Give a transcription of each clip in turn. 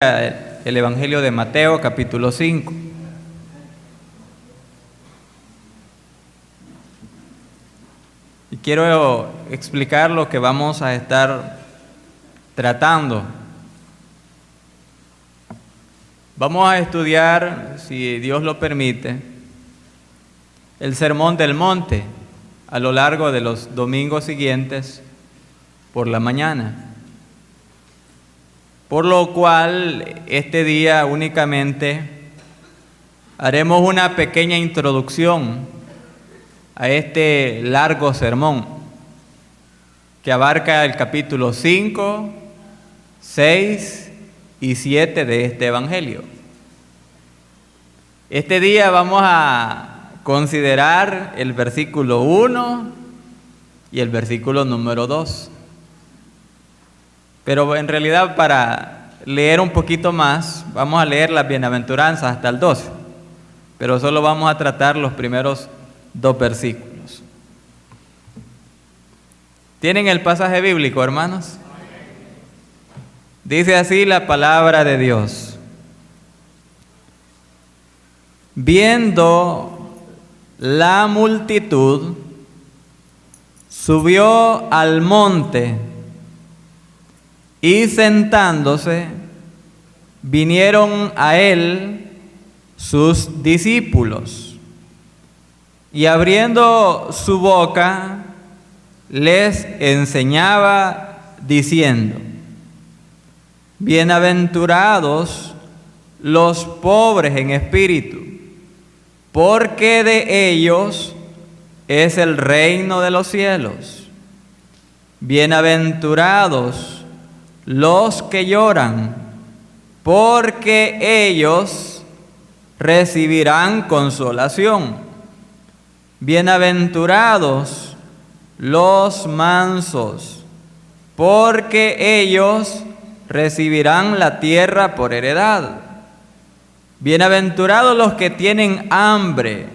El Evangelio de Mateo, capítulo 5. Y quiero explicar lo que vamos a estar tratando. Vamos a estudiar, si Dios lo permite, el Sermón del Monte a lo largo de los domingos siguientes por la mañana. Por lo cual, este día únicamente haremos una pequeña introducción a este largo sermón que abarca el capítulo 5, 6 y 7 de este Evangelio. Este día vamos a considerar el versículo 1 y el versículo número 2. Pero en realidad, para leer un poquito más, vamos a leer las bienaventuranzas hasta el 12. Pero solo vamos a tratar los primeros 2 versículos. ¿Tienen el pasaje bíblico, hermanos? Dice así la palabra de Dios. Viendo la multitud, subió al monte. Y sentándose, vinieron a él sus discípulos, y abriendo su boca, les enseñaba diciendo: Bienaventurados los pobres en espíritu, porque de ellos es el reino de los cielos. Bienaventurados los que lloran, porque ellos recibirán consolación. Bienaventurados los mansos, porque ellos recibirán la tierra por heredad. Bienaventurados los que tienen hambre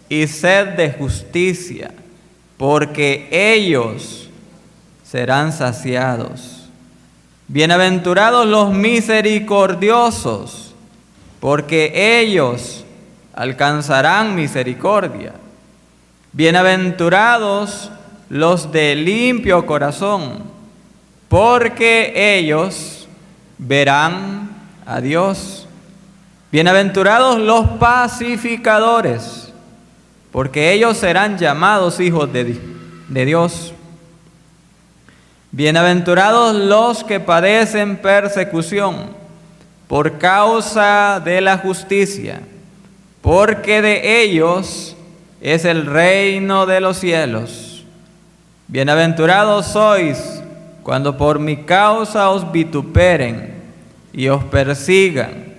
y sed de justicia, porque ellos serán saciados. Bienaventurados los misericordiosos, porque ellos alcanzarán misericordia. Bienaventurados los de limpio corazón, porque ellos verán a Dios. Bienaventurados los pacificadores, porque ellos serán llamados hijos de Dios. Bienaventurados los que padecen persecución por causa de la justicia, porque de ellos es el reino de los cielos. Bienaventurados sois cuando por mi causa os vituperen y os persigan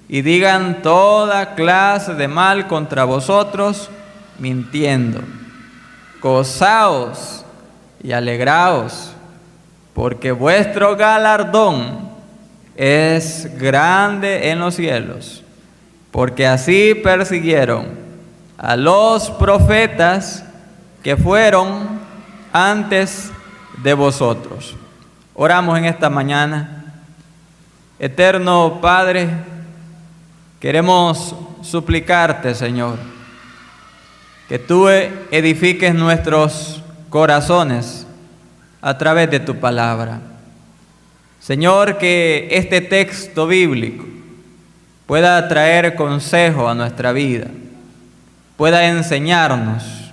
y digan toda clase de mal contra vosotros, mintiendo. Gozaos y alegraos, porque vuestro galardón es grande en los cielos, porque así persiguieron a los profetas que fueron antes de vosotros. Oramos en esta mañana. Eterno Padre, queremos suplicarte, Señor, que tú edifiques nuestros corazones a través de tu palabra. Señor, que este texto bíblico pueda traer consejo a nuestra vida, pueda enseñarnos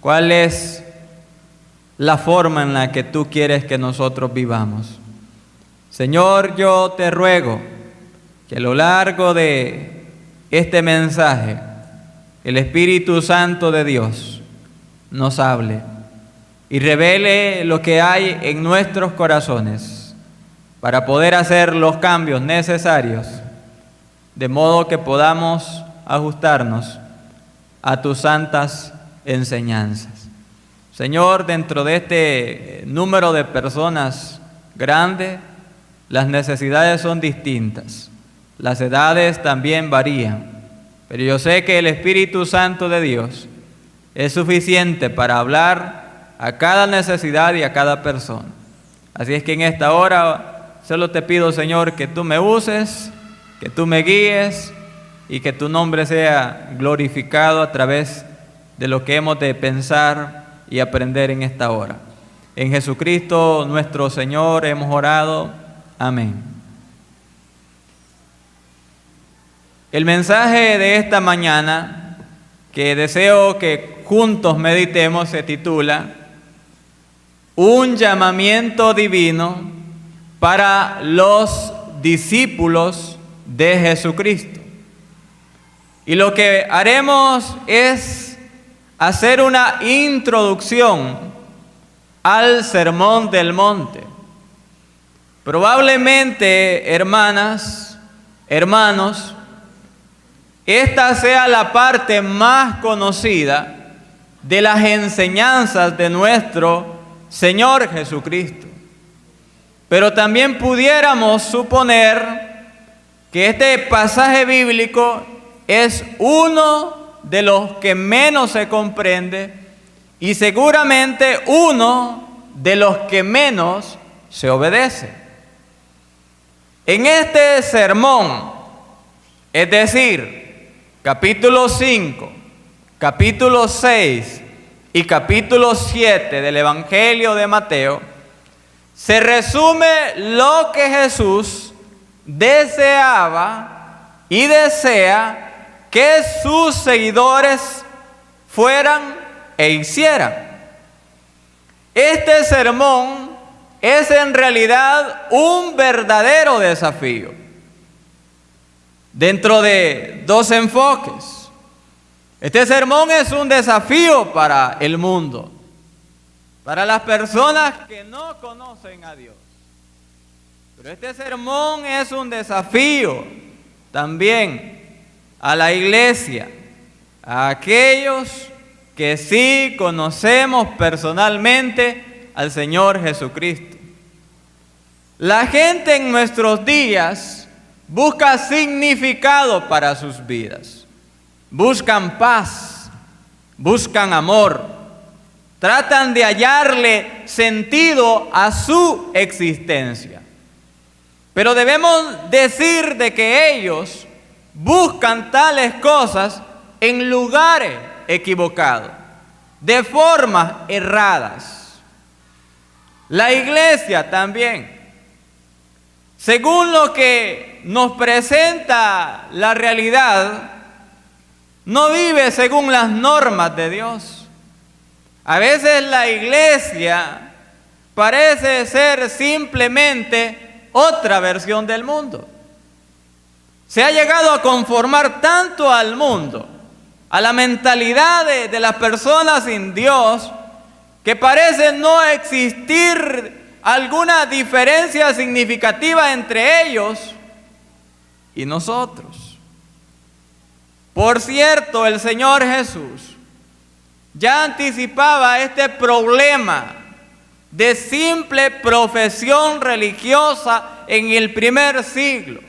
cuál es la forma en la que tú quieres que nosotros vivamos. Señor, yo te ruego que a lo largo de este mensaje, el Espíritu Santo de Dios nos hable y revele lo que hay en nuestros corazones para poder hacer los cambios necesarios, de modo que podamos ajustarnos a tus santas enseñanzas. Señor, dentro de este número de personas grande, las necesidades son distintas, las edades también varían, pero yo sé que el Espíritu Santo de Dios es suficiente para hablar a cada necesidad y a cada persona. Así es que en esta hora Solo te pido, Señor, que tú me uses, que tú me guíes y que tu nombre sea glorificado a través de lo que hemos de pensar y aprender en esta hora. En Jesucristo nuestro Señor hemos orado. Amén. El mensaje de esta mañana, que deseo que juntos meditemos, se titula Un llamamiento divino para los discípulos de Jesucristo. Y lo que haremos es hacer una introducción al Sermón del Monte. Probablemente, hermanas, hermanos, esta sea la parte más conocida de las enseñanzas de nuestro Señor Jesucristo. Pero también pudiéramos suponer que este pasaje bíblico es uno de los que menos se comprende y seguramente uno de los que menos se obedece. En este sermón, es decir, capítulo 5, capítulo 6 y capítulo 7 del Evangelio de Mateo, se resume lo que Jesús deseaba y desea que sus seguidores fueran e hicieran. Este sermón es en realidad un verdadero desafío dentro de dos enfoques. Este sermón es un desafío para el mundo, para las personas que no conocen a Dios. Pero este sermón es un desafío también a la iglesia, a aquellos que sí conocemos personalmente al Señor Jesucristo. La gente en nuestros días busca significado para sus vidas. Buscan paz, buscan amor. Tratan de hallarle sentido a su existencia. Pero debemos decir de que ellos buscan tales cosas en lugares equivocados, de formas erradas. La iglesia también, según lo que nos presenta la realidad, no vive según las normas de Dios. A veces la iglesia parece ser simplemente otra versión del mundo. Se ha llegado a conformar tanto al mundo, a la mentalidad de las personas sin Dios, que parece no existir alguna diferencia significativa entre ellos y nosotros. Por cierto, el Señor Jesús ya anticipaba este problema de simple profesión religiosa en el primer siglo,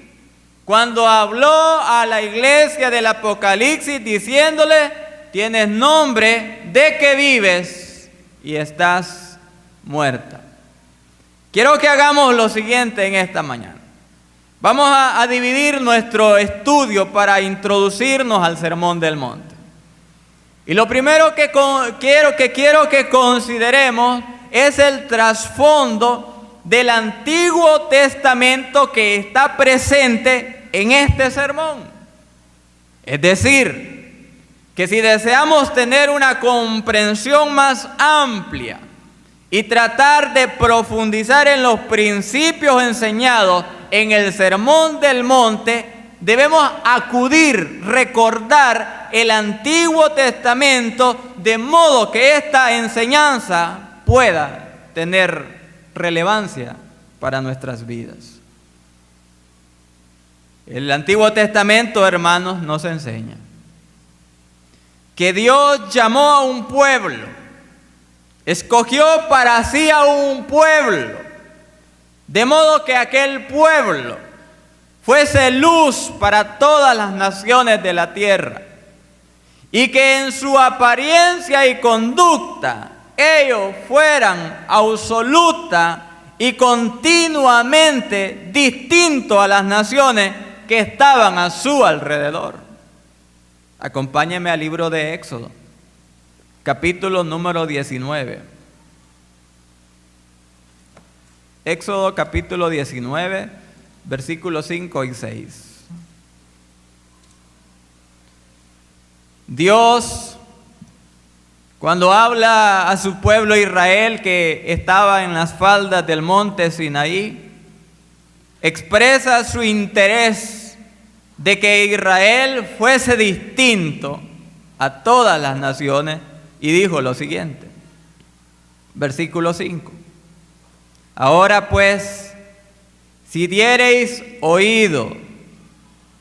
cuando habló a la iglesia del Apocalipsis diciéndole: tienes nombre de que vives y estás muerta. Quiero que hagamos lo siguiente en esta mañana. Vamos a dividir nuestro estudio para introducirnos al Sermón del Monte. Y lo primero que quiero que consideremos es el trasfondo del Antiguo Testamento que está presente en este sermón. Es decir, que si deseamos tener una comprensión más amplia y tratar de profundizar en los principios enseñados en el Sermón del Monte, debemos acudir, recordar el Antiguo Testamento, de modo que esta enseñanza pueda tener relevancia para nuestras vidas. El Antiguo Testamento, hermanos, nos enseña que Dios llamó a un pueblo, escogió para sí a un pueblo, de modo que aquel pueblo fuese luz para todas las naciones de la tierra, y que en su apariencia y conducta ellos fueran absoluta y continuamente distinto a las naciones que estaban a su alrededor. Acompáñenme al libro de Éxodo, capítulo número 19. Éxodo capítulo 19, versículos 5 y 6. Dios, cuando habla a su pueblo Israel que estaba en las faldas del monte Sinaí, expresa su interés de que Israel fuese distinto a todas las naciones y dijo lo siguiente, versículo 5. Ahora pues, si diereis oído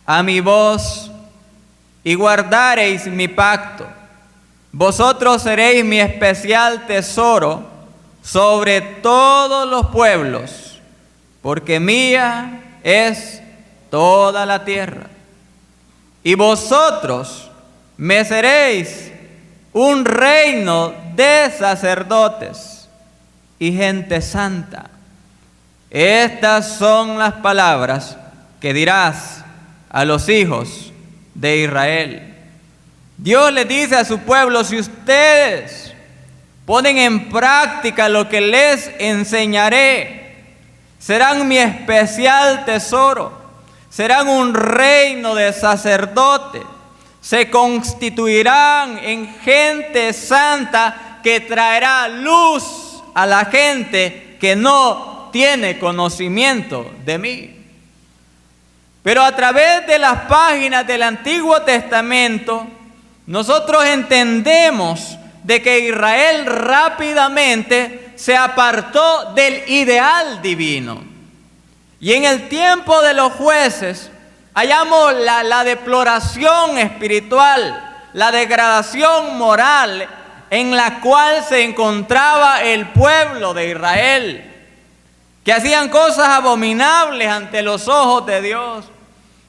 a mi voz y guardareis mi pacto, vosotros seréis mi especial tesoro sobre todos los pueblos, porque mía es toda la tierra. Y vosotros me seréis un reino de sacerdotes y gente santa. Estas son las palabras que dirás a los hijos de Israel. Dios le dice a su pueblo, si ustedes ponen en práctica lo que les enseñaré, serán mi especial tesoro, serán un reino de sacerdotes, se constituirán en gente santa que traerá luz a la gente que no tiene conocimiento de mí. Pero a través de las páginas del Antiguo Testamento, nosotros entendemos de que Israel rápidamente se apartó del ideal divino. Y en el tiempo de los jueces, hallamos la deploración espiritual, la degradación moral en la cual se encontraba el pueblo de Israel, que hacían cosas abominables ante los ojos de Dios,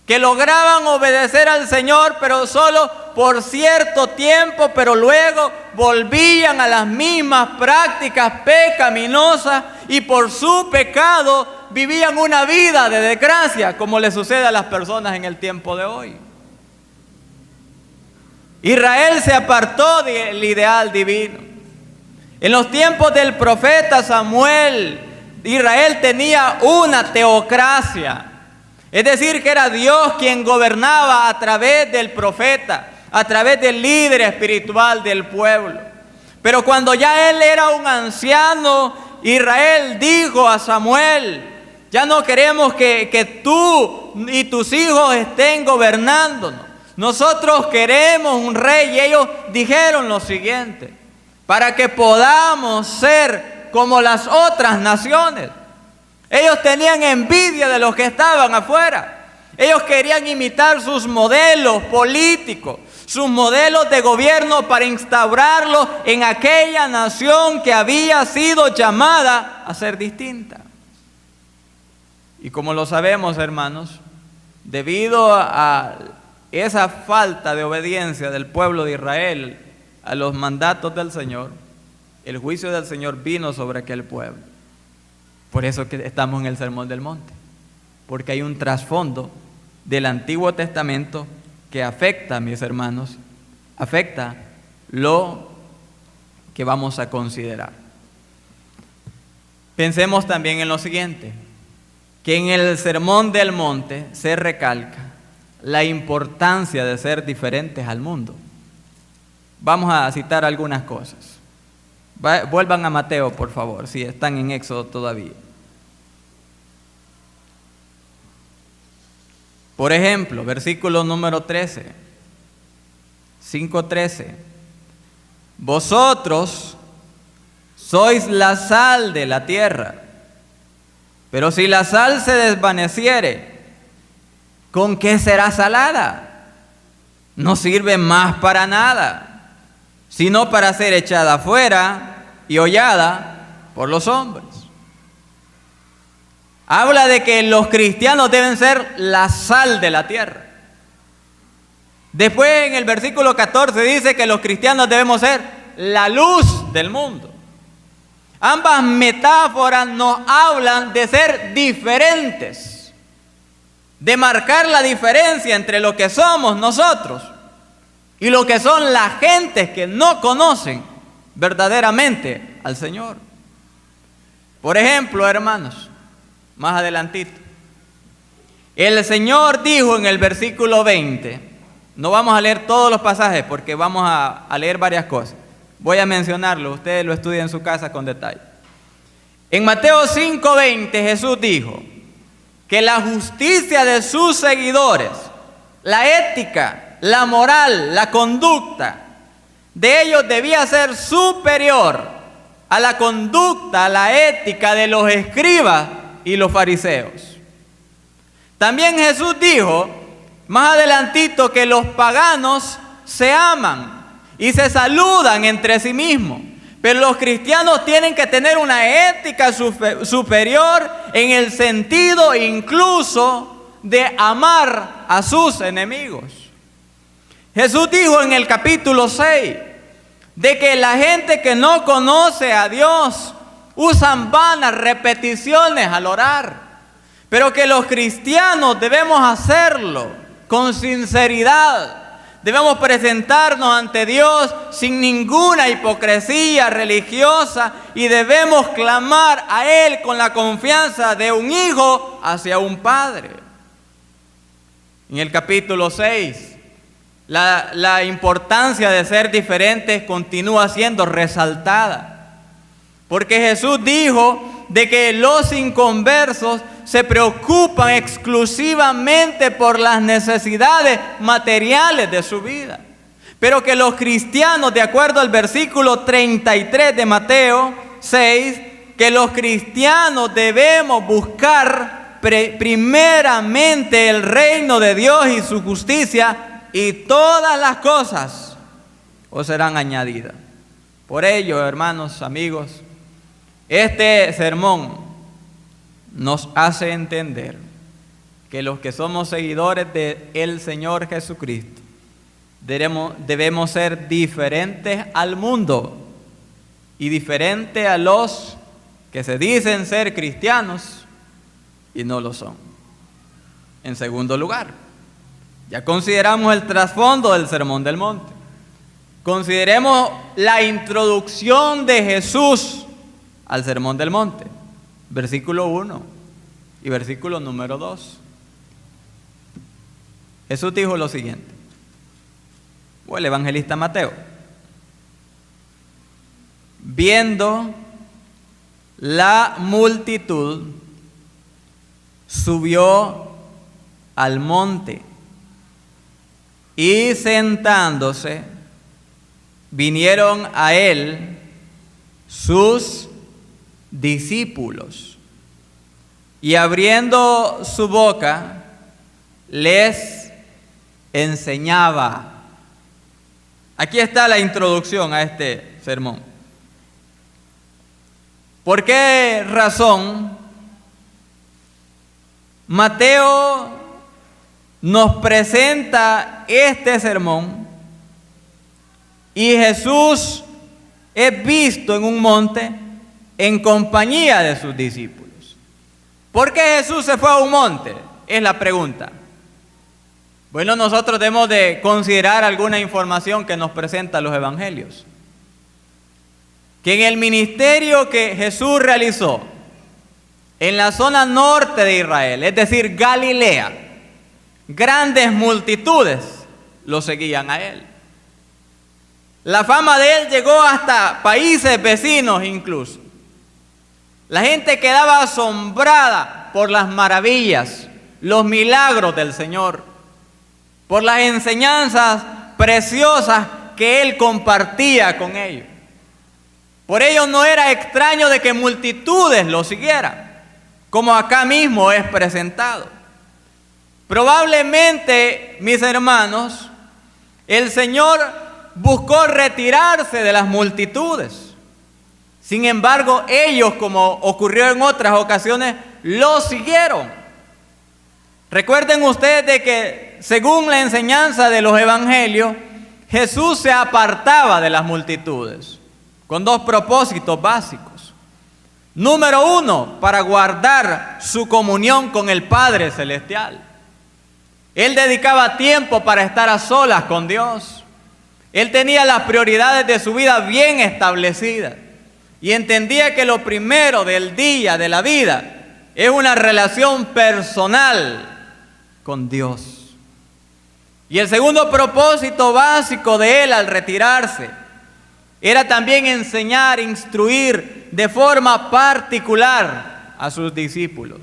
que lograban obedecer al Señor, pero solo por cierto tiempo, pero luego volvían a las mismas prácticas pecaminosas y por su pecado vivían una vida de desgracia, como le sucede a las personas en el tiempo de hoy. Israel se apartó del ideal divino. En los tiempos del profeta Samuel, Israel tenía una teocracia. Es decir, que era Dios quien gobernaba a través del profeta, a través del líder espiritual del pueblo. Pero cuando ya él era un anciano, Israel dijo a Samuel, ya no queremos que tú y tus hijos estén gobernándonos. Nosotros queremos un rey. Y ellos dijeron lo siguiente, para que podamos ser como las otras naciones. Ellos tenían envidia de los que estaban afuera. Ellos querían imitar sus modelos políticos, sus modelos de gobierno para instaurarlos en aquella nación que había sido llamada a ser distinta. Y como lo sabemos, hermanos, debido a esa falta de obediencia del pueblo de Israel a los mandatos del Señor, el juicio del Señor vino sobre aquel pueblo. Por eso que estamos en el Sermón del Monte, porque hay un trasfondo del Antiguo Testamento que afecta, mis hermanos, afecta lo que vamos a considerar. Pensemos también en lo siguiente, que en el Sermón del Monte se recalca la importancia de ser diferentes al mundo. Vamos a citar algunas cosas. Vuelvan a Mateo, por favor, si están en Éxodo todavía. Por ejemplo, versículo número 13, 5:13. Vosotros sois la sal de la tierra, pero si la sal se desvaneciere, ¿con qué será salada? No sirve más para nada, sino para ser echada afuera y hollada por los hombres. Habla de que los cristianos deben ser la sal de la tierra. Después en el versículo 14 dice que los cristianos debemos ser la luz del mundo. Ambas metáforas nos hablan de ser diferentes, de marcar la diferencia entre lo que somos nosotros y lo que son las gentes que no conocen verdaderamente al Señor. Por ejemplo, hermanos, más adelantito, el Señor dijo en el versículo 20, no vamos a leer todos los pasajes porque vamos a leer varias cosas. Voy a mencionarlo, ustedes lo estudian en su casa con detalle. En Mateo 5:20 Jesús dijo que la justicia de sus seguidores, la ética, la moral, la conducta de ellos debía ser superior a la conducta, a la ética de los escribas y los fariseos. También Jesús dijo más adelantito que los paganos se aman y se saludan entre sí mismos, pero los cristianos tienen que tener una ética superior en el sentido incluso de amar a sus enemigos. Jesús dijo en el capítulo 6 de que la gente que no conoce a Dios usan vanas repeticiones al orar, pero que los cristianos debemos hacerlo con sinceridad. Debemos presentarnos ante Dios sin ninguna hipocresía religiosa y debemos clamar a Él con la confianza de un hijo hacia un padre. En el capítulo 6, la importancia de ser diferentes continúa siendo resaltada, porque Jesús dijo de que los inconversos se preocupan exclusivamente por las necesidades materiales de su vida, pero que los cristianos, de acuerdo al versículo 33 de Mateo 6, que los cristianos debemos buscar primeramente el reino de Dios y su justicia, y todas las cosas os serán añadidas. Por ello, hermanos, amigos, este sermón nos hace entender que los que somos seguidores del Señor Jesucristo debemos ser diferentes al mundo y diferentes a los que se dicen ser cristianos y no lo son. En segundo lugar, ya consideramos el trasfondo del Sermón del Monte. Consideremos la introducción de Jesús al Sermón del Monte. Versículo 1 y versículo número 2. Jesús dijo lo siguiente, o el evangelista Mateo: viendo la multitud, subió al monte y sentándose, vinieron a él sus discípulos, y abriendo su boca les enseñaba. Aquí está la introducción a este sermón. ¿Por qué razón Mateo nos presenta este sermón y Jesús es visto en un monte en compañía de sus discípulos? ¿Por qué Jesús se fue a un monte? Es la pregunta. Bueno, nosotros debemos de considerar alguna información que nos presentan los evangelios. Que en el ministerio que Jesús realizó en la zona norte de Israel, es decir, Galilea, grandes multitudes lo seguían a él. La fama de él llegó hasta países vecinos incluso. La gente quedaba asombrada por las maravillas, los milagros del Señor, por las enseñanzas preciosas que él compartía con ellos. Por ello no era extraño de que multitudes lo siguieran, como acá mismo es presentado. Probablemente, mis hermanos, el Señor buscó retirarse de las multitudes. Sin embargo, ellos, como ocurrió en otras ocasiones, lo siguieron. Recuerden ustedes de que, según la enseñanza de los evangelios, Jesús se apartaba de las multitudes con dos propósitos básicos. Número uno, para guardar su comunión con el Padre Celestial. Él dedicaba tiempo para estar a solas con Dios. Él tenía las prioridades de su vida bien establecidas y entendía que lo primero del día, de la vida, es una relación personal con Dios. Y el segundo propósito básico de él al retirarse era también enseñar, instruir de forma particular a sus discípulos.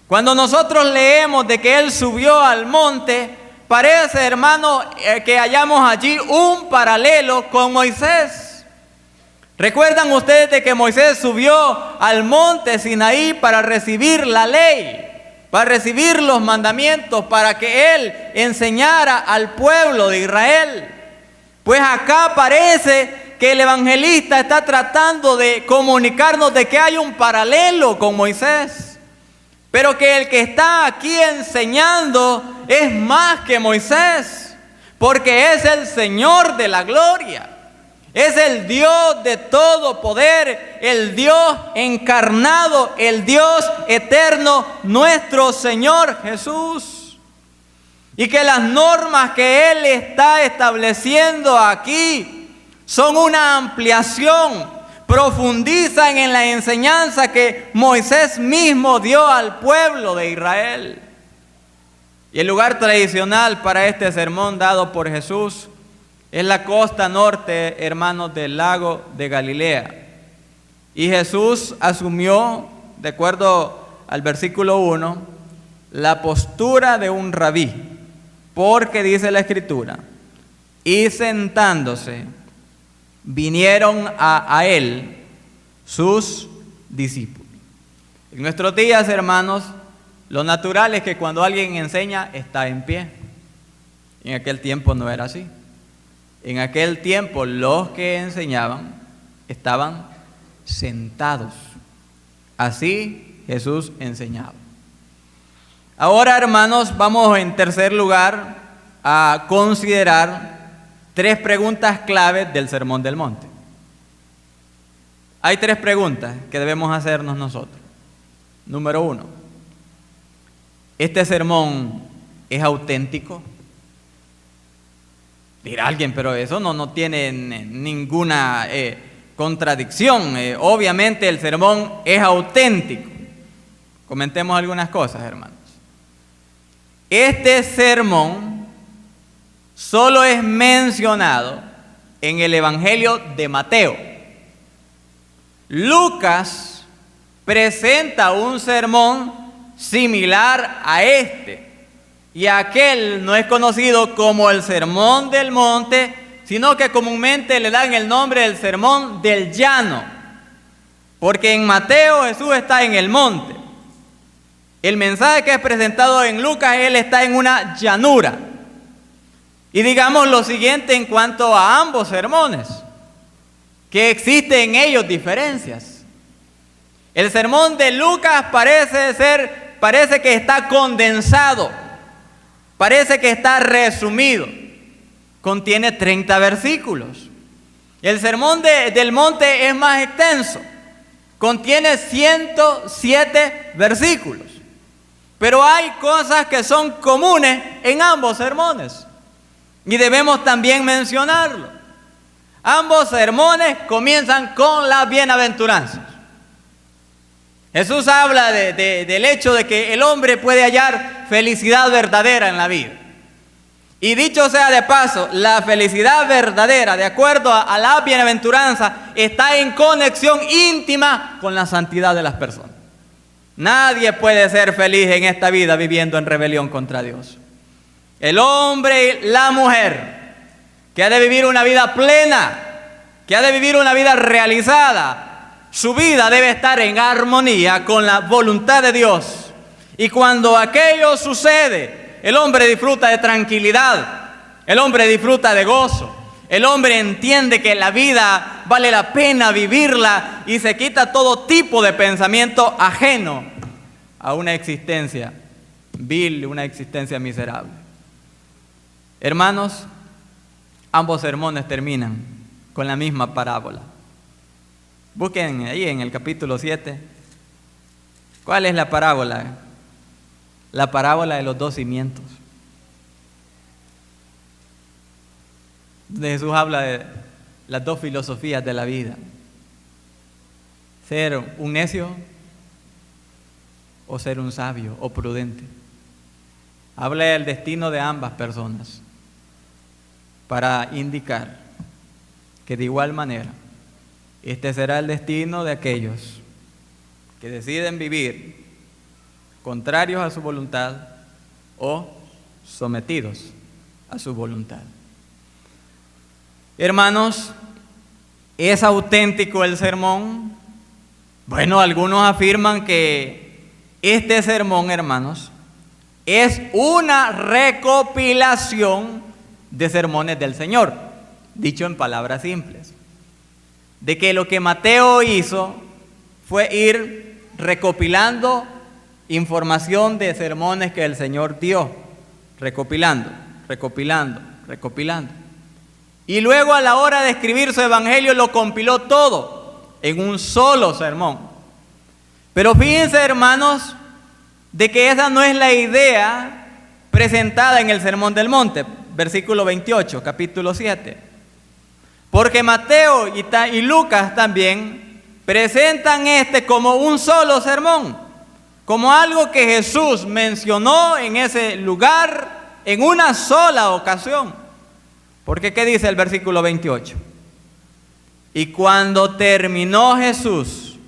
Cuando nosotros leemos de que él subió al monte, parece, hermano, que hallamos allí un paralelo con Moisés. ¿Recuerdan ustedes de que Moisés subió al monte Sinaí para recibir la ley, para recibir los mandamientos, para que él enseñara al pueblo de Israel? Pues acá parece que el evangelista está tratando de comunicarnos de que hay un paralelo con Moisés, pero que el que está aquí enseñando es más que Moisés, porque es el Señor de la gloria. Es el Dios de todo poder, el Dios encarnado, el Dios eterno, nuestro Señor Jesús. Y que las normas que Él está estableciendo aquí son una ampliación, profundizan en la enseñanza que Moisés mismo dio al pueblo de Israel. Y el lugar tradicional para este sermón dado por Jesús es la costa norte, hermanos, del lago de Galilea. Y Jesús asumió, de acuerdo al versículo 1, la postura de un rabí, porque dice la Escritura, y sentándose, vinieron a él sus discípulos. En nuestros días, hermanos, lo natural es que cuando alguien enseña, está en pie. En aquel tiempo no era así. En aquel tiempo los que enseñaban estaban sentados. Así Jesús enseñaba. Ahora, hermanos, vamos en tercer lugar a considerar 3 preguntas claves del Sermón del Monte. Hay 3 preguntas que debemos hacernos nosotros. Número 1, ¿este sermón es auténtico? Dirá alguien, pero eso no tiene ninguna contradicción. Obviamente el sermón es auténtico. Comentemos algunas cosas, hermanos. Este sermón solo es mencionado en el Evangelio de Mateo. Lucas presenta un sermón similar a este. Y aquel no es conocido como el Sermón del Monte, sino que comúnmente le dan el nombre del Sermón del Llano. Porque en Mateo Jesús está en el monte. El mensaje que es presentado en Lucas, él está en una llanura. Y digamos lo siguiente en cuanto a ambos sermones, que existen en ellos diferencias. El sermón de Lucas parece que está condensado, parece que está resumido. Contiene 30 versículos. El sermón del monte es más extenso. Contiene 107 versículos. Pero hay cosas que son comunes en ambos sermones. Y debemos también mencionarlo. Ambos sermones comienzan con las bienaventuranzas. Jesús habla del hecho de que el hombre puede hallar felicidad verdadera en la vida. Y dicho sea de paso, la felicidad verdadera, de acuerdo a la bienaventuranza, está en conexión íntima con la santidad de las personas. Nadie puede ser feliz en esta vida viviendo en rebelión contra Dios. El hombre y la mujer que ha de vivir una vida plena, que ha de vivir una vida realizada, su vida debe estar en armonía con la voluntad de Dios. Y cuando aquello sucede, el hombre disfruta de tranquilidad, el hombre disfruta de gozo, el hombre entiende que la vida vale la pena vivirla y se quita todo tipo de pensamiento ajeno a una existencia vil, una existencia miserable. Hermanos, ambos sermones terminan con la misma parábola. Busquen ahí en el capítulo 7. ¿Cuál es la parábola? La parábola de los dos cimientos. Donde Jesús habla de las dos filosofías de la vida. Ser un necio o ser un sabio o prudente. Habla del destino de ambas personas para indicar que de igual manera este será el destino de aquellos que deciden vivir contrarios a su voluntad o sometidos a su voluntad. Hermanos, ¿es auténtico el sermón? Bueno, algunos afirman que este sermón, hermanos, es una recopilación de sermones del Señor, dicho en palabras simples. De que lo que Mateo hizo fue ir recopilando información de sermones que el Señor dio, recopilando. Y luego a la hora de escribir su evangelio lo compiló todo en un solo sermón. Pero fíjense, hermanos, de que esa no es la idea presentada en el Sermón del Monte, versículo 28, capítulo 7. Porque Mateo y Lucas también presentan este como un solo sermón, como algo que Jesús mencionó en ese lugar en una sola ocasión. Porque ¿qué dice el versículo 28? Y cuando terminó Jesús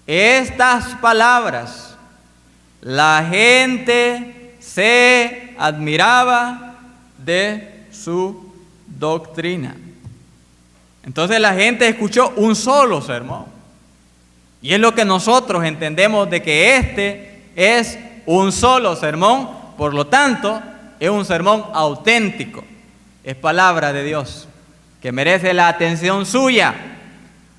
estas palabras, la gente se admiraba de su doctrina. Entonces la gente escuchó un solo sermón. Y es lo que nosotros entendemos de que este es un solo sermón. Por lo tanto, es un sermón auténtico. Es palabra de Dios, que merece la atención suya,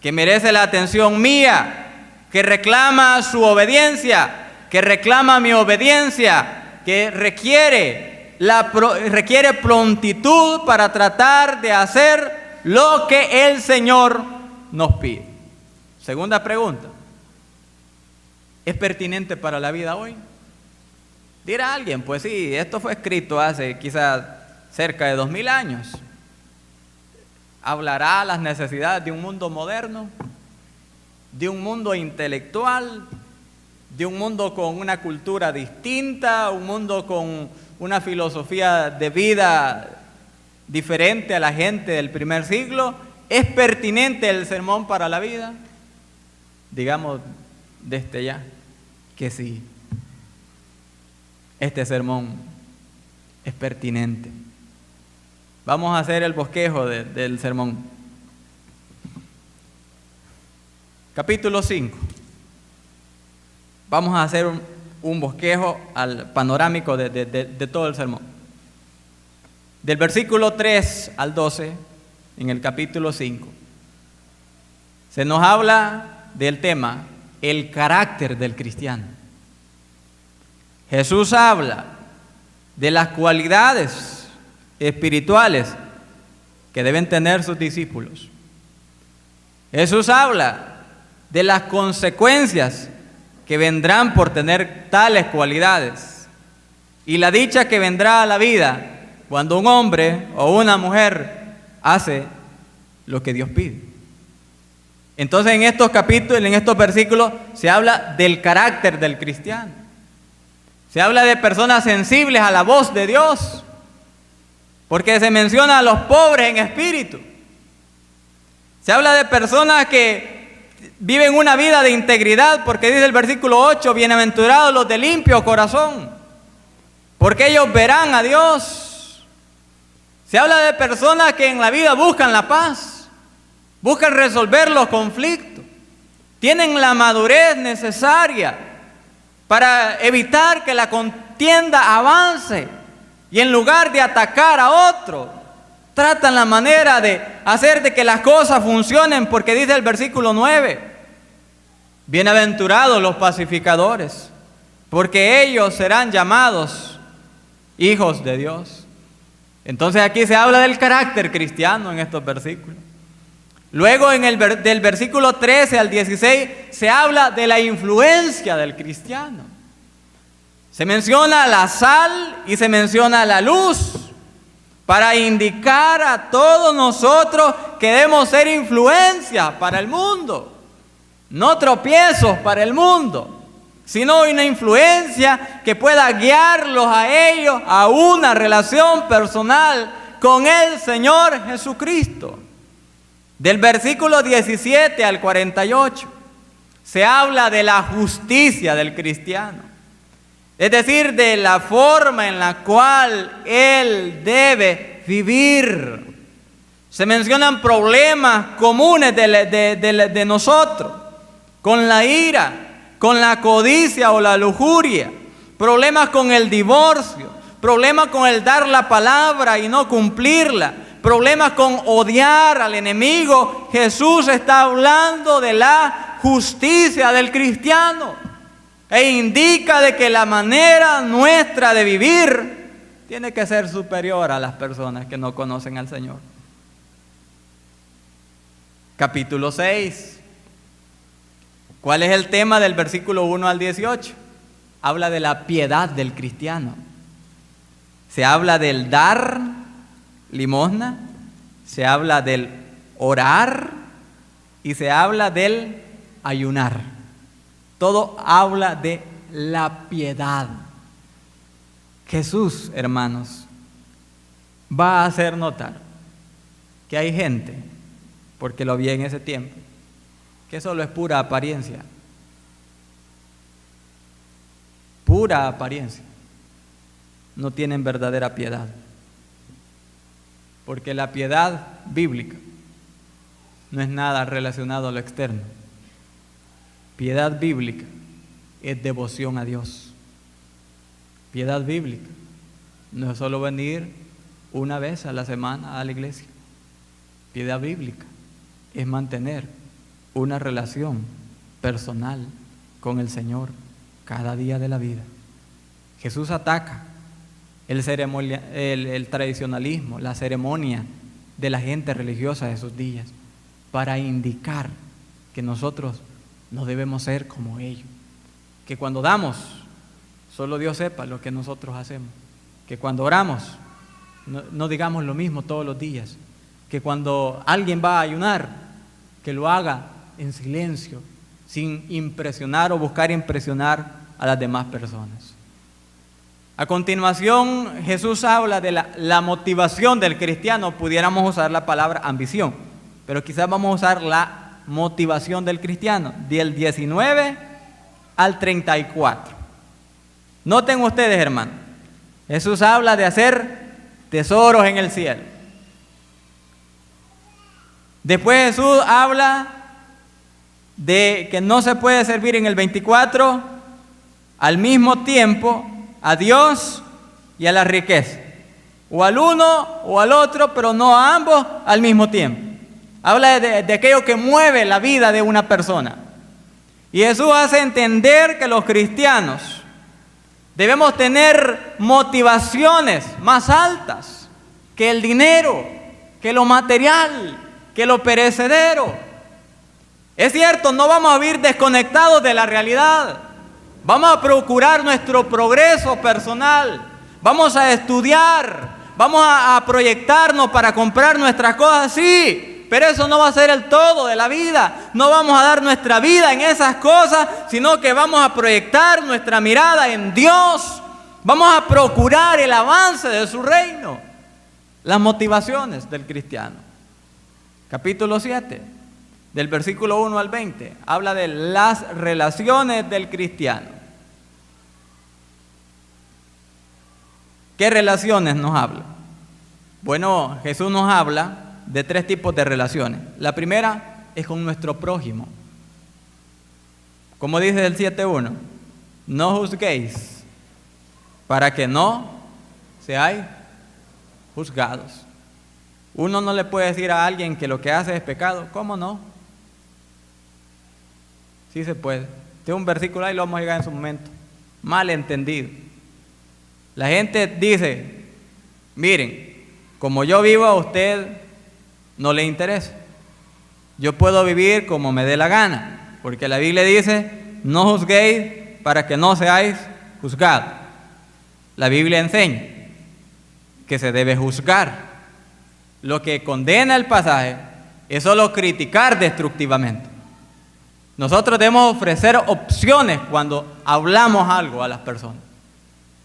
que merece la atención mía, que reclama su obediencia, que reclama mi obediencia, que requiere prontitud para tratar de hacer lo que el Señor nos pide. Segunda pregunta: ¿es pertinente para la vida hoy? Dirá alguien, pues sí, esto fue escrito hace quizás cerca de 2000 años. ¿Hablará las necesidades de un mundo moderno? ¿De un mundo intelectual? ¿De un mundo con una cultura distinta? ¿Un mundo con una filosofía de vida diferente a la gente del primer siglo? ¿Es pertinente el sermón para la vida? Digamos desde ya que sí. Este sermón es pertinente. Vamos a hacer el bosquejo del sermón. Capítulo 5. Vamos a hacer un bosquejo panorámico de todo el sermón. Del versículo 3 al 12, en el capítulo 5, se nos habla del tema, el carácter del cristiano. Jesús habla de las cualidades espirituales que deben tener sus discípulos. Jesús habla de las consecuencias que vendrán por tener tales cualidades y la dicha que vendrá a la vida cuando un hombre o una mujer hace lo que Dios pide. Entonces en estos capítulos, en estos versículos, se habla del carácter del cristiano. Se habla de personas sensibles a la voz de Dios, porque se menciona a los pobres en espíritu. Se habla de personas que viven una vida de integridad, porque dice el versículo 8, bienaventurados los de limpio corazón, porque ellos verán a Dios. Se habla de personas que en la vida buscan la paz, buscan resolver los conflictos, tienen la madurez necesaria para evitar que la contienda avance. Y en lugar de atacar a otro, tratan la manera de hacer de que las cosas funcionen, porque dice el versículo 9, bienaventurados los pacificadores, porque ellos serán llamados hijos de Dios. Entonces aquí se habla del carácter cristiano en estos versículos. Luego del versículo 13 al 16 se habla de la influencia del cristiano. Se menciona la sal y se menciona la luz para indicar a todos nosotros que debemos ser influencia para el mundo, no tropiezos para el mundo, sino una influencia que pueda guiarlos a ellos a una relación personal con el Señor Jesucristo. Del versículo 17 al 48 se habla de la justicia del cristiano, es decir, de la forma en la cual él debe vivir. Se mencionan problemas comunes de nosotros, con la ira, con la codicia o la lujuria, problemas con el divorcio, problemas con el dar la palabra y no cumplirla, problemas con odiar al enemigo. Jesús está hablando de la justicia del cristiano e indica de que la manera nuestra de vivir tiene que ser superior a las personas que no conocen al Señor. Capítulo 6. ¿Cuál es el tema del versículo 1 al 18? Habla de la piedad del cristiano. Se habla del dar limosna, se habla del orar y se habla del ayunar. Todo habla de la piedad. Jesús, hermanos, va a hacer notar que hay gente, porque lo vi en ese tiempo, que solo es pura apariencia. Pura apariencia. No tienen verdadera piedad. Porque la piedad bíblica no es nada relacionado a lo externo. Piedad bíblica es devoción a Dios. Piedad bíblica no es solo venir una vez a la semana a la iglesia. Piedad bíblica es mantener una relación personal con el Señor cada día de la vida. Jesús ataca el tradicionalismo, la ceremonia de la gente religiosa de esos días, para indicar que nosotros no debemos ser como ellos. Que cuando damos, solo Dios sepa lo que nosotros hacemos. Que cuando oramos, no digamos lo mismo todos los días. Que cuando alguien va a ayunar, que lo haga en silencio, sin impresionar o buscar impresionar a las demás personas. A continuación, Jesús habla de la motivación del cristiano. Pudiéramos usar la palabra ambición, pero quizás vamos a usar la motivación del cristiano, del 19 al 34. Noten ustedes, hermanos, Jesús habla de hacer tesoros en el cielo. Después Jesús habla de que no se puede servir en el 24 al mismo tiempo a Dios y a la riqueza, o al uno o al otro, pero no a ambos al mismo tiempo. Habla de aquello que mueve la vida de una persona. Y Jesús hace entender que los cristianos debemos tener motivaciones más altas que el dinero, que lo material, que lo perecedero. Es cierto, no vamos a vivir desconectados de la realidad. Vamos a procurar nuestro progreso personal. Vamos a estudiar. Vamos a proyectarnos para comprar nuestras cosas, sí. Pero eso no va a ser el todo de la vida. No vamos a dar nuestra vida en esas cosas, sino que vamos a proyectar nuestra mirada en Dios. Vamos a procurar el avance de su reino. Las motivaciones del cristiano. Capítulo 7, del versículo 1 al 20, habla de las relaciones del cristiano. ¿Qué relaciones nos habla? Bueno, Jesús nos habla de 3 tipos de relaciones. La primera es con nuestro prójimo. Como dice el 7:1, no juzguéis para que no seáis juzgados. Uno no le puede decir a alguien que lo que hace es pecado. ¿Cómo no? Sí se puede. Este es un versículo ahí, lo vamos a llegar en su momento. Mal entendido. La gente dice, miren, como yo vivo a usted no le interesa. Yo puedo vivir como me dé la gana, porque la Biblia dice, no juzguéis para que no seáis juzgados. La Biblia enseña que se debe juzgar. Lo que condena el pasaje es solo criticar destructivamente. Nosotros debemos ofrecer opciones cuando hablamos algo a las personas.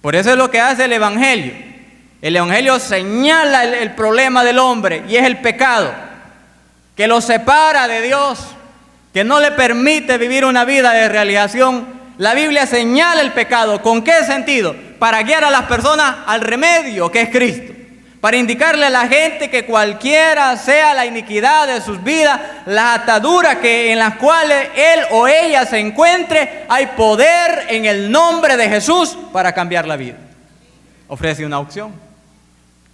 Por eso es lo que hace el Evangelio. El Evangelio señala el problema del hombre, y es el pecado, que lo separa de Dios, que no le permite vivir una vida de realización. La Biblia señala el pecado. ¿Con qué sentido? Para guiar a las personas al remedio, que es Cristo. Para indicarle a la gente que cualquiera sea la iniquidad de sus vidas, las ataduras en las cuales él o ella se encuentre, hay poder en el nombre de Jesús para cambiar la vida. Ofrece una opción.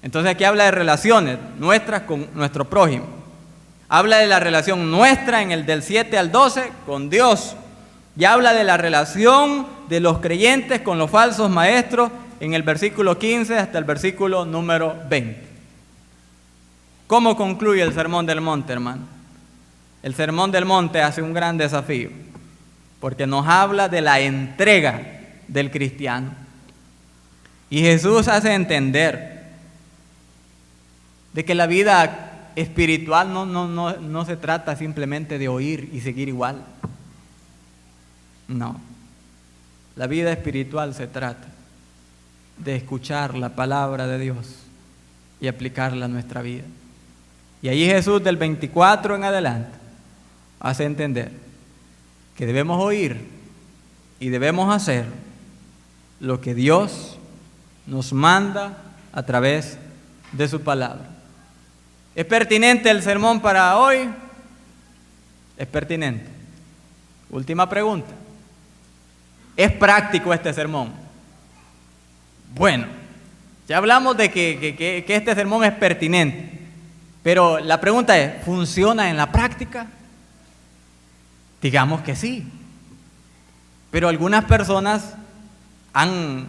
Entonces aquí habla de relaciones nuestras con nuestro prójimo. Habla de la relación nuestra en el del 7 al 12 con Dios. Y habla de la relación de los creyentes con los falsos maestros en el versículo 15 hasta el versículo número 20. ¿Cómo concluye el Sermón del Monte, hermano? El Sermón del Monte hace un gran desafío, porque nos habla de la entrega del cristiano. Y Jesús hace entender de que la vida espiritual no se trata simplemente de oír y seguir igual. No, la vida espiritual se trata de escuchar la palabra de Dios y aplicarla a nuestra vida. Y allí Jesús del 24 en adelante hace entender que debemos oír y debemos hacer lo que Dios nos manda a través de su palabra. ¿Es pertinente el sermón para hoy? Es pertinente. Última pregunta. ¿Es práctico este sermón? Bueno, ya hablamos de que este sermón es pertinente, pero la pregunta es, ¿funciona en la práctica? Digamos que sí, pero algunas personas han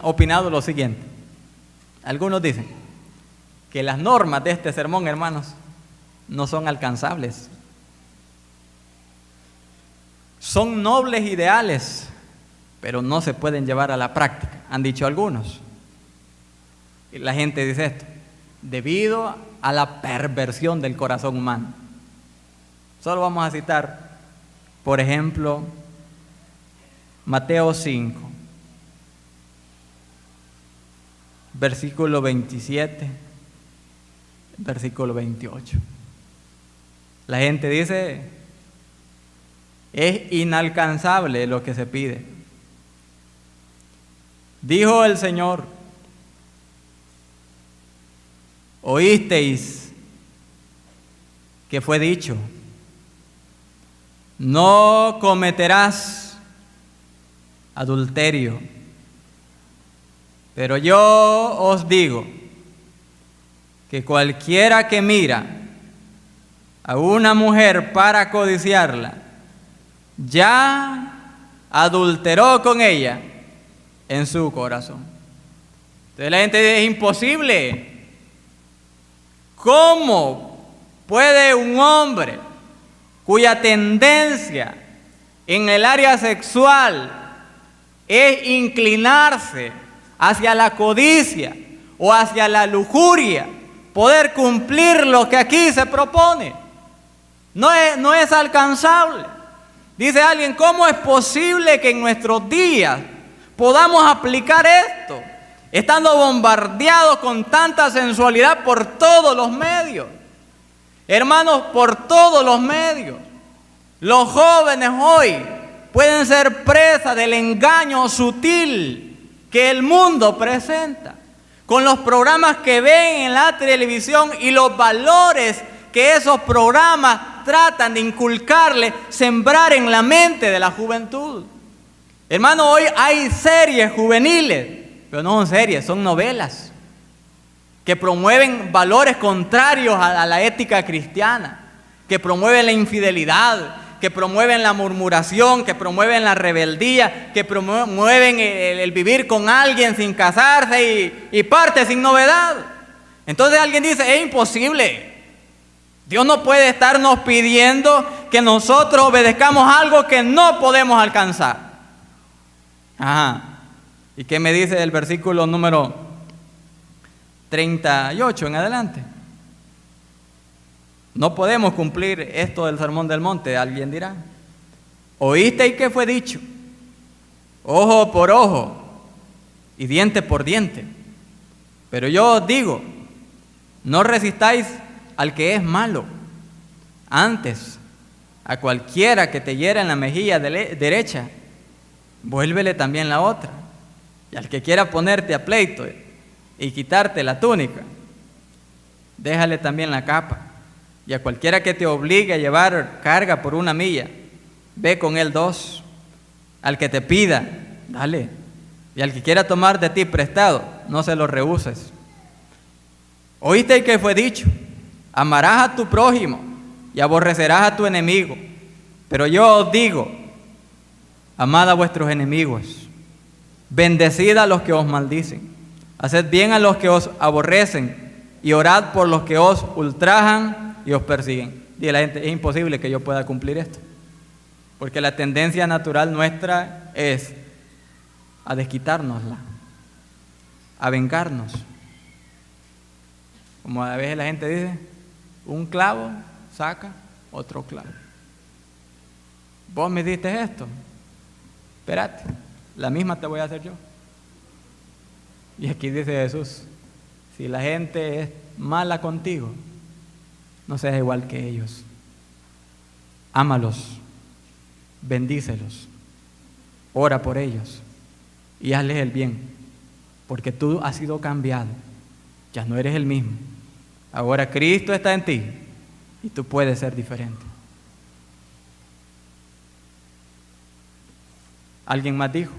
opinado lo siguiente. Algunos dicen que las normas de este sermón, hermanos, no son alcanzables. Son nobles ideales, pero no se pueden llevar a la práctica, han dicho algunos. Y la gente dice esto, debido a la perversión del corazón humano. Solo vamos a citar, por ejemplo, Mateo 5, versículo 27, versículo 28. La gente dice, es inalcanzable lo que se pide. Dijo el Señor, oísteis que fue dicho, no cometerás adulterio. Pero yo os digo que cualquiera que mira a una mujer para codiciarla, ya adulteró con ella en su corazón. Entonces la gente dice, es imposible. ¿Cómo puede un hombre cuya tendencia en el área sexual es inclinarse hacia la codicia o hacia la lujuria, poder cumplir lo que aquí se propone? No es alcanzable. Dice alguien, ¿cómo es posible que en nuestros días podamos aplicar esto, estando bombardeados con tanta sensualidad por todos los medios? Hermanos, por todos los medios. Los jóvenes hoy pueden ser presa del engaño sutil que el mundo presenta, con los programas que ven en la televisión y los valores que esos programas tratan de inculcarle, sembrar en la mente de la juventud. Hermano, hoy hay series juveniles, pero no son series, son novelas, que promueven valores contrarios a la ética cristiana, que promueven la infidelidad, que promueven la murmuración, que promueven la rebeldía, que promueven el vivir con alguien sin casarse y parte sin novedad. Entonces alguien dice, es imposible. Dios no puede estarnos pidiendo que nosotros obedezcamos algo que no podemos alcanzar. Ajá. ¿Y qué me dice el versículo número 38 en adelante? No podemos cumplir esto del sermón del monte, alguien dirá. ¿Oísteis que fue dicho? Ojo por ojo y diente por diente. Pero yo os digo, no resistáis al que es malo. Antes, a cualquiera que te hiera en la mejilla derecha, vuélvele también la otra. Y al que quiera ponerte a pleito y quitarte la túnica, déjale también la capa. Y a cualquiera que te obligue a llevar carga por 1 milla, ve con él 2. Al que te pida, dale. Y al que quiera tomar de ti prestado, no se lo rehuses. ¿Oíste que fue dicho? Amarás a tu prójimo y aborrecerás a tu enemigo. Pero yo os digo, amad a vuestros enemigos, bendecid a los que os maldicen, haced bien a los que os aborrecen y orad por los que os ultrajan y os persiguen. Dice la gente, es imposible que yo pueda cumplir esto, porque la tendencia natural nuestra es a desquitárnosla, a vengarnos. Como a veces la gente dice, un clavo saca otro clavo. Vos me diste esto, espérate, la misma te voy a hacer yo. Y aquí dice Jesús, si la gente es mala contigo, no seas igual que ellos. Ámalos, bendícelos, ora por ellos y hazles el bien, porque tú has sido cambiado, ya no eres el mismo. Ahora Cristo está en ti y tú puedes ser diferente. Alguien más dijo,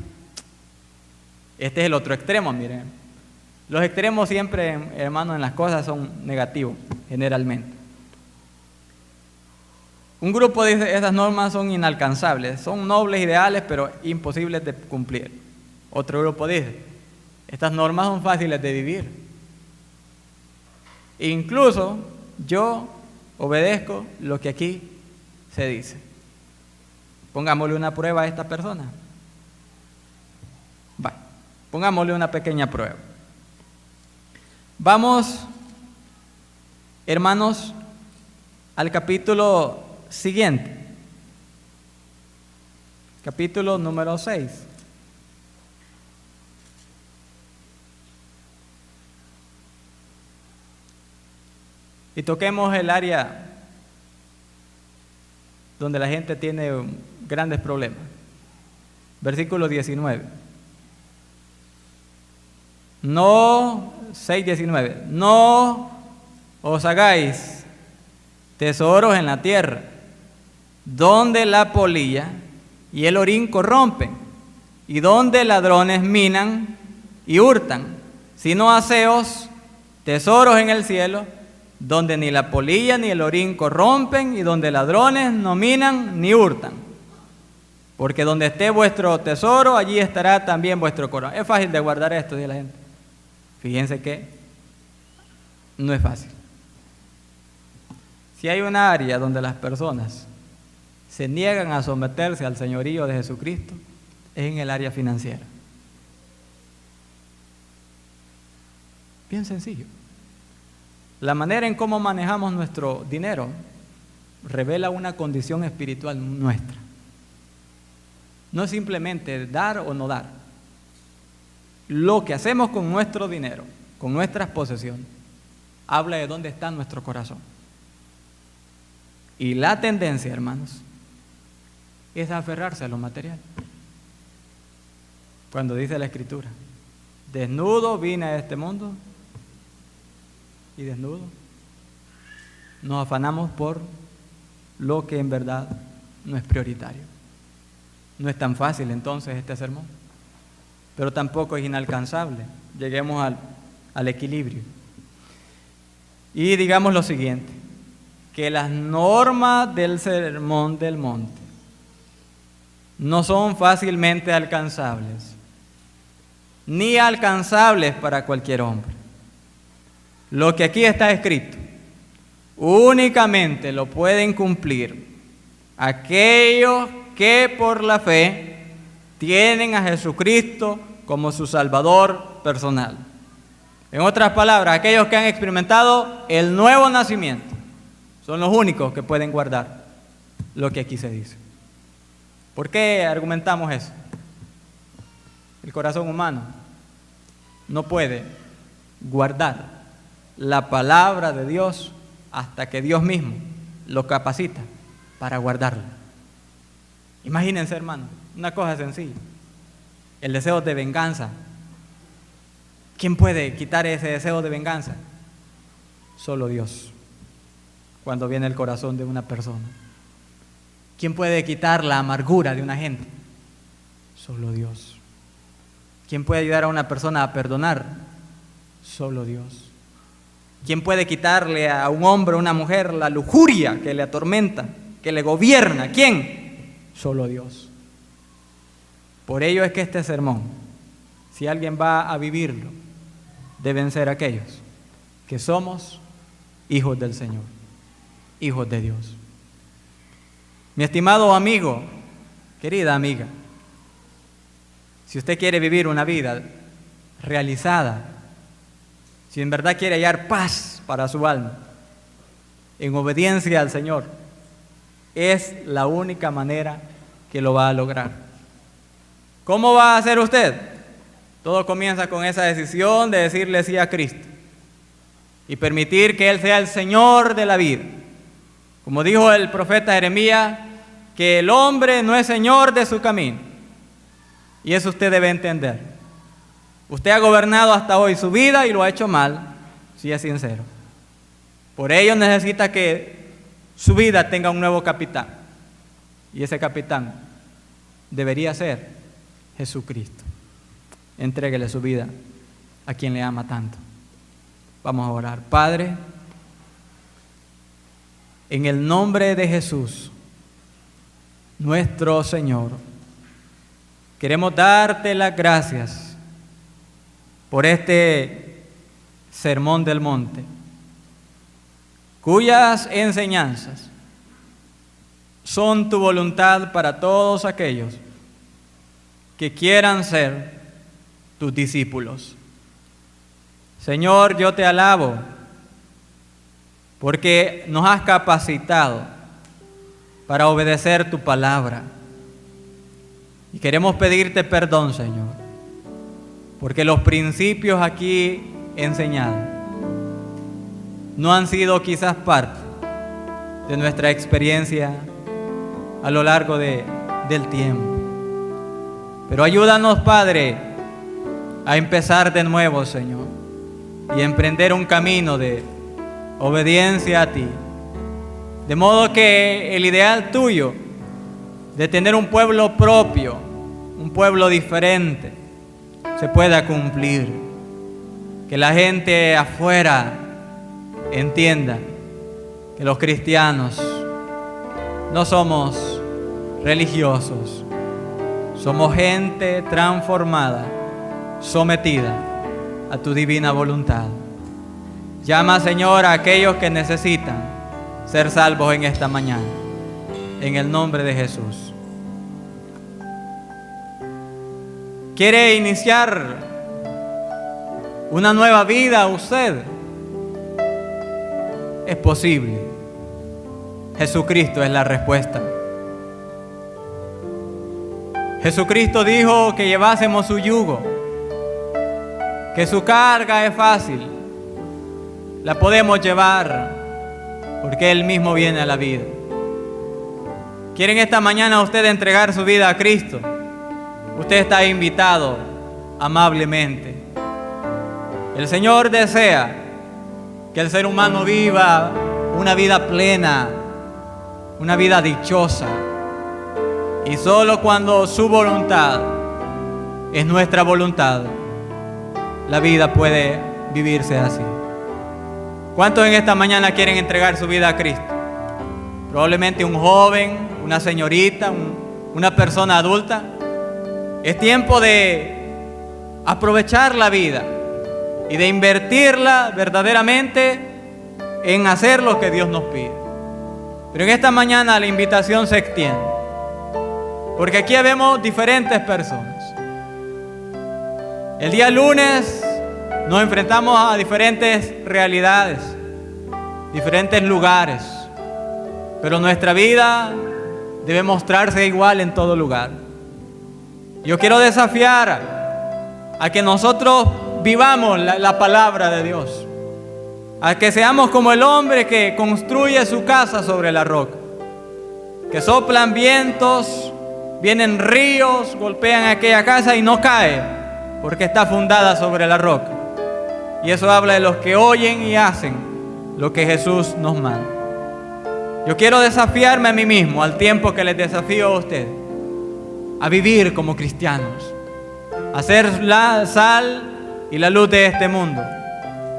este es el otro extremo, miren. Los extremos siempre, hermanos, en las cosas son negativos, generalmente. Un grupo dice, esas normas son inalcanzables, son nobles ideales, pero imposibles de cumplir. Otro grupo dice, estas normas son fáciles de vivir. Incluso yo obedezco lo que aquí se dice. Pongámosle una prueba a esta persona. Pongámosle una pequeña prueba. Vamos, hermanos, al capítulo siguiente. Capítulo número 6. Y toquemos el área donde la gente tiene grandes problemas. Versículo 19. No, 6:19. No os hagáis tesoros en la tierra, donde la polilla y el orín corrompen, y donde ladrones minan y hurtan, sino haceos tesoros en el cielo, donde ni la polilla ni el orín corrompen, y donde ladrones no minan ni hurtan. Porque donde esté vuestro tesoro, allí estará también vuestro corazón. Es fácil de guardar esto, dice la gente. Fíjense que no es fácil. Si hay un área donde las personas se niegan a someterse al señorío de Jesucristo, es en el área financiera. Bien sencillo. La manera en cómo manejamos nuestro dinero revela una condición espiritual nuestra. No es simplemente dar o no dar. Lo que hacemos con nuestro dinero, con nuestras posesiones, habla de dónde está nuestro corazón. Y la tendencia, hermanos, es aferrarse a lo material. Cuando dice la Escritura, desnudo vine a este mundo y desnudo nos afanamos por lo que en verdad no es prioritario. No es tan fácil entonces este sermón, pero tampoco es inalcanzable. Lleguemos al equilibrio. Y digamos lo siguiente, que las normas del sermón del monte no son fácilmente alcanzables, ni alcanzables para cualquier hombre. Lo que aquí está escrito, únicamente lo pueden cumplir aquellos que por la fe tienen a Jesucristo como su Salvador personal. En otras palabras, aquellos que han experimentado el nuevo nacimiento son los únicos que pueden guardar lo que aquí se dice. ¿Por qué argumentamos eso? El corazón humano no puede guardar la palabra de Dios hasta que Dios mismo lo capacita para guardarla. Imagínense, hermano, una cosa sencilla: el deseo de venganza. ¿Quién puede quitar ese deseo de venganza? Solo Dios, cuando viene el corazón de una persona. ¿Quién puede quitar la amargura de una gente? Solo Dios. ¿Quién puede ayudar a una persona a perdonar? Solo Dios. ¿Quién puede quitarle a un hombre o una mujer la lujuria que le atormenta, que le gobierna? ¿Quién? Solo Dios. Por ello es que este sermón, si alguien va a vivirlo, deben ser aquellos que somos hijos del Señor, hijos de Dios. Mi estimado amigo, querida amiga, si usted quiere vivir una vida realizada, si en verdad quiere hallar paz para su alma, en obediencia al Señor, es la única manera que lo va a lograr. ¿Cómo va a hacer usted? Todo comienza con esa decisión de decirle sí a Cristo y permitir que Él sea el Señor de la vida. Como dijo el profeta Jeremías, que el hombre no es señor de su camino. Y eso usted debe entender. Usted ha gobernado hasta hoy su vida y lo ha hecho mal, si es sincero. Por ello necesita que su vida tenga un nuevo capitán. Y ese capitán debería ser Jesucristo. Entréguele su vida a quien le ama tanto. Vamos a orar. Padre, en el nombre de Jesús, nuestro Señor, queremos darte las gracias por este sermón del monte, cuyas enseñanzas son tu voluntad para todos aquellos que quieran ser tus discípulos. Señor, yo te alabo porque nos has capacitado para obedecer tu palabra. Y queremos pedirte perdón, Señor, porque los principios aquí enseñados no han sido quizás parte de nuestra experiencia a lo largo del tiempo. Pero ayúdanos, Padre, a empezar de nuevo, Señor, y emprender un camino de obediencia a ti. De modo que el ideal tuyo de tener un pueblo propio, un pueblo diferente, se pueda cumplir. Que la gente afuera entienda que los cristianos no somos religiosos, somos gente transformada, sometida a tu divina voluntad. Llama, Señor, a aquellos que necesitan ser salvos en esta mañana, en el nombre de Jesús. ¿Quiere iniciar una nueva vida usted? Es posible. Jesucristo es la respuesta. Jesucristo dijo que llevásemos su yugo, que su carga es fácil, la podemos llevar porque Él mismo viene a la vida. ¿Quieren esta mañana usted entregar su vida a Cristo? Usted está invitado amablemente. El Señor desea que el ser humano viva una vida plena, una vida dichosa. Y solo cuando su voluntad es nuestra voluntad, la vida puede vivirse así. ¿Cuántos en esta mañana quieren entregar su vida a Cristo? Probablemente un joven, una señorita, una persona adulta. Es tiempo de aprovechar la vida y de invertirla verdaderamente en hacer lo que Dios nos pide. Pero en esta mañana la invitación se extiende, porque aquí vemos diferentes personas. El día lunes nos enfrentamos a diferentes realidades, diferentes lugares, pero nuestra vida debe mostrarse igual en todo lugar. Yo quiero desafiar a que nosotros vivamos la palabra de Dios, a que seamos como el hombre que construye su casa sobre la roca, que soplan vientos, vienen ríos, golpean aquella casa y no cae, porque está fundada sobre la roca. Y eso habla de los que oyen y hacen lo que Jesús nos manda. Yo quiero desafiarme a mí mismo, al tiempo que les desafío a ustedes, a vivir como cristianos, a ser la sal y la luz de este mundo,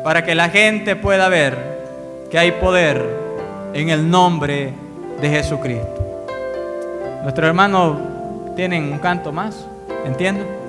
para que la gente pueda ver que hay poder en el nombre de Jesucristo. Nuestros hermanos tienen un canto más, ¿entienden?